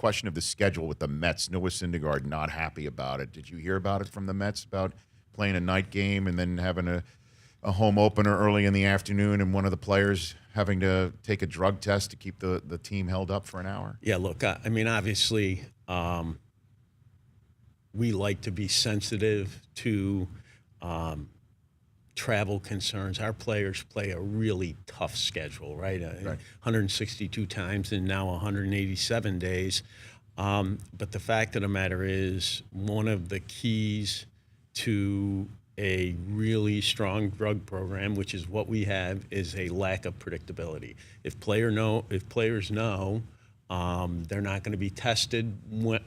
question of the schedule with the Mets. Noah Syndergaard not happy about it. Did you hear about it from the Mets about playing a night game and then having a home opener early in the afternoon and one of the players having to take a drug test to keep the team held up for an hour? Yeah, look, I mean, obviously, we like to be sensitive to travel concerns. Our players play a really tough schedule, right? 162 times and now 187 days. But the fact of the matter is, one of the keys to a really strong drug program, which is what we have, is a lack of predictability. If players know they're not going to be tested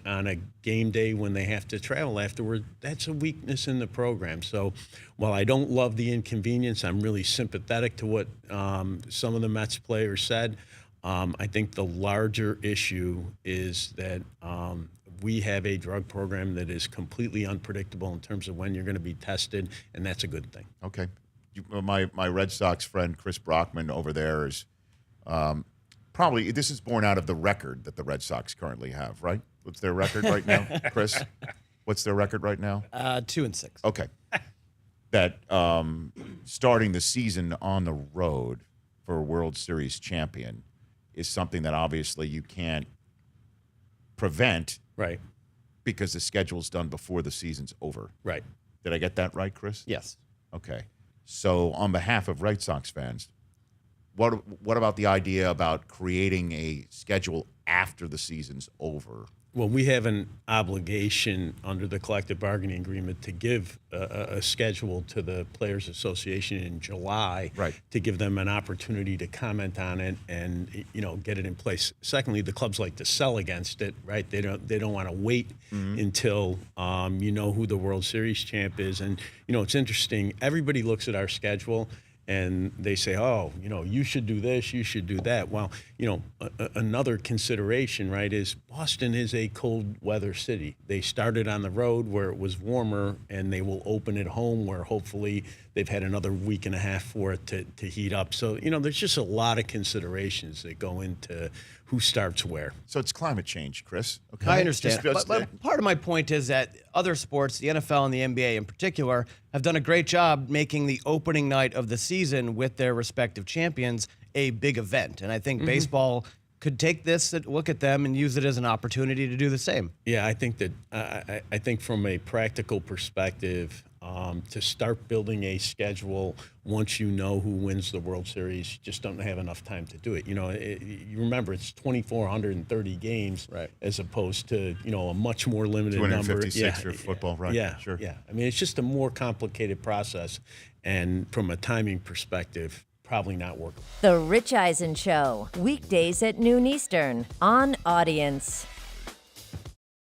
on a game day when they have to travel afterward, that's a weakness in the program. So while I don't love the inconvenience, I'm really sympathetic to what some of the Mets players said. I think the larger issue is that we have a drug program that is completely unpredictable in terms of when you're going to be tested, and that's a good thing. Okay. My Red Sox friend, Chris Brockman, over there is probably, this is born out of the record that the Red Sox currently have, right? What's their record right now, Chris? What's their record right now? 2-6. Okay. That starting the season on the road for a World Series champion is something that obviously you can't prevent, right? Because the schedule's done before the season's over. Right. Did I get that right, Chris? Yes. Okay. So on behalf of Red Sox fans, what about the idea about creating a schedule after the season's over? Well, we have an obligation under the collective bargaining agreement to give a schedule to the Players Association in July, right, to give them an opportunity to comment on it and get it in place. Secondly, the clubs like to sell against it, right? They don't want to wait until who the World Series champ is. And it's interesting. Everybody looks at our schedule and they say, oh, you should do this, you should do that. Well, another consideration, right, is Boston is a cold weather city. They started on the road where it was warmer, and they will open at home where hopefully they've had another week and a half for it to heat up. So, there's just a lot of considerations that go into who starts where. So it's climate change, Chris. Okay. I understand. But part of my point is that other sports, the NFL and the NBA in particular, have done a great job making the opening night of the season with their respective champions a big event. And I think baseball could take this, look at them, and use it as an opportunity to do the same. Yeah, I think that I think from a practical perspective, to start building a schedule once you know who wins the World Series, you just don't have enough time to do it. You remember it's 2,430 games, right, as opposed to a much more limited 256 number. for football, right? Yeah, sure. Yeah, I mean, it's just a more complicated process, and from a timing perspective, probably not workable. The Rich Eisen Show, weekdays at noon Eastern on Audience.